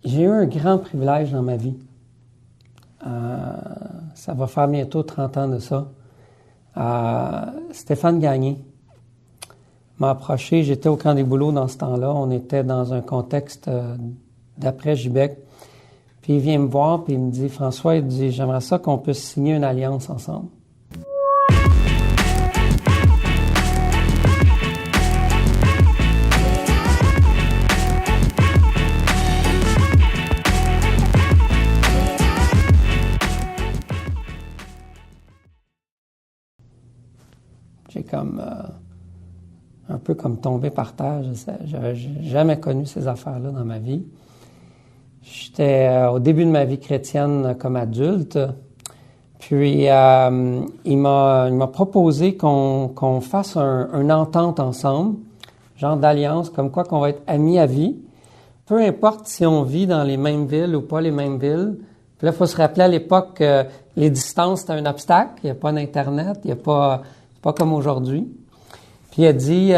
J'ai eu un grand privilège dans ma vie. Ça va faire bientôt 30 ans de ça. Stéphane Gagné m'a approché. J'étais au camp des bouleaux dans ce temps-là. On était dans un contexte d'après-Gibec. Puis il vient me voir puis il me dit, François, il dit, j'aimerais ça qu'on puisse signer une alliance ensemble. J'ai un peu comme tombé par terre. Je n'avais jamais connu ces affaires-là dans ma vie. J'étais au début de ma vie chrétienne comme adulte. Puis il m'a proposé qu'on fasse une entente ensemble, genre d'alliance, comme quoi qu'on va être amis à vie. Peu importe si on vit dans les mêmes villes ou pas les mêmes villes. Puis là, il faut se rappeler à l'époque que les distances, c'était un obstacle. Il n'y a pas d'Internet, il n'y a pas comme aujourd'hui. Puis il a dit,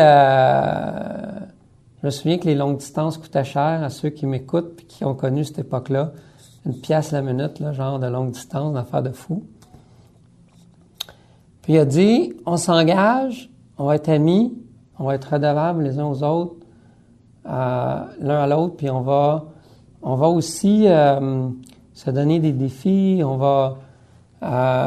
je me souviens que les longues distances coûtaient cher à ceux qui m'écoutent et qui ont connu cette époque-là. 1 pièce la minute, là, genre de longue distance, une affaire de fou. Puis il a dit, on s'engage, on va être amis, on va être redevables les uns aux autres, l'un à l'autre, puis on va aussi se donner des défis, on va être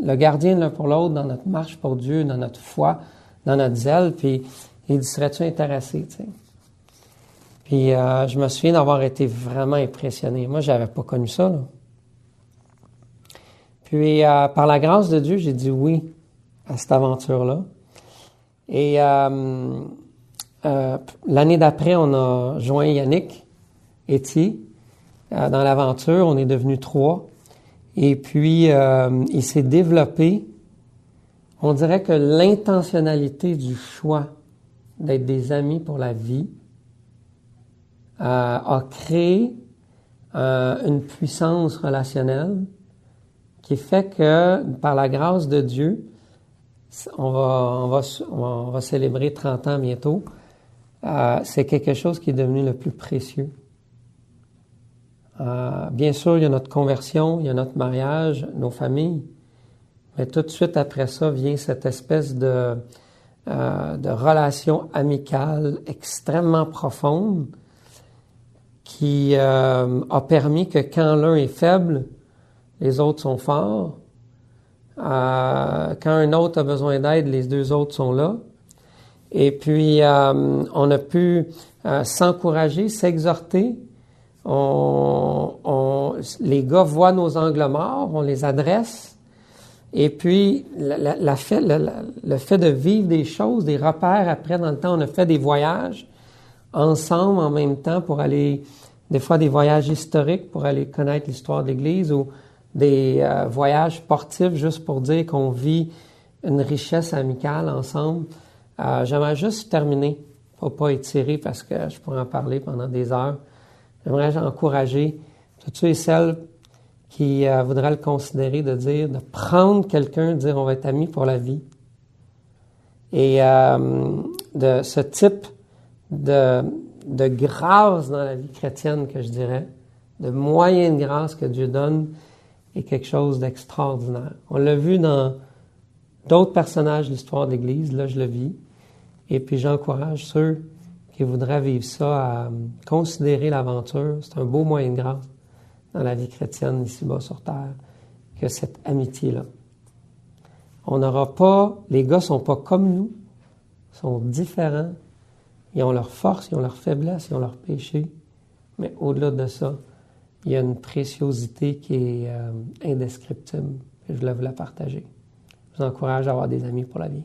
le gardien l'un pour l'autre dans notre marche pour Dieu, dans notre foi, dans notre zèle, puis il dit, serais-tu intéressé, tu sais? Puis je me souviens d'avoir été vraiment impressionné. Moi, j'avais pas connu ça, là. Puis par la grâce de Dieu, j'ai dit oui à cette aventure-là. Et l'année d'après, on a joint Yannick Etier dans l'aventure. On est devenus 3. Et puis, il s'est développé. On dirait que l'intentionnalité du choix d'être des amis pour la vie a créé une puissance relationnelle qui fait que, par la grâce de Dieu, on va célébrer 30 ans bientôt. C'est quelque chose qui est devenu le plus précieux. Bien sûr, il y a notre conversion, il y a notre mariage, nos familles, mais tout de suite après ça vient cette espèce de relation amicale extrêmement profonde qui a permis que quand l'un est faible, les autres sont forts. Quand un autre a besoin d'aide, les 2 autres sont là. Et puis, on a pu s'encourager, s'exhorter. Les gars voient nos angles morts, on les adresse. Et puis, le fait de vivre des choses, des repères, après, dans le temps, on a fait des voyages ensemble en même temps pour aller, des fois des voyages historiques pour aller connaître l'histoire de l'Église ou des voyages sportifs juste pour dire qu'on vit une richesse amicale ensemble. J'aimerais juste terminer, pour pas étirer parce que je pourrais en parler pendant des heures. J'aimerais encourager tous ceux et celles qui voudraient le considérer, de prendre quelqu'un, de dire on va être amis pour la vie. Et de ce type de grâce dans la vie chrétienne que je dirais, de moyenne grâce que Dieu donne, est quelque chose d'extraordinaire. On l'a vu dans d'autres personnages de l'histoire de l'Église, là je le vis. Et puis j'encourage ceux qui voudraient vivre ça à considérer l'aventure. C'est un beau moyen de grâce dans la vie chrétienne ici-bas sur terre, que cette amitié-là. On n'aura pas, les gars sont pas comme nous, sont différents. Ils ont leurs forces, ils ont leurs faiblesses, ils ont leurs péchés. Mais au-delà de ça, il y a une préciosité qui est indescriptible. Je voulais vous la partager. Je vous encourage à avoir des amis pour la vie.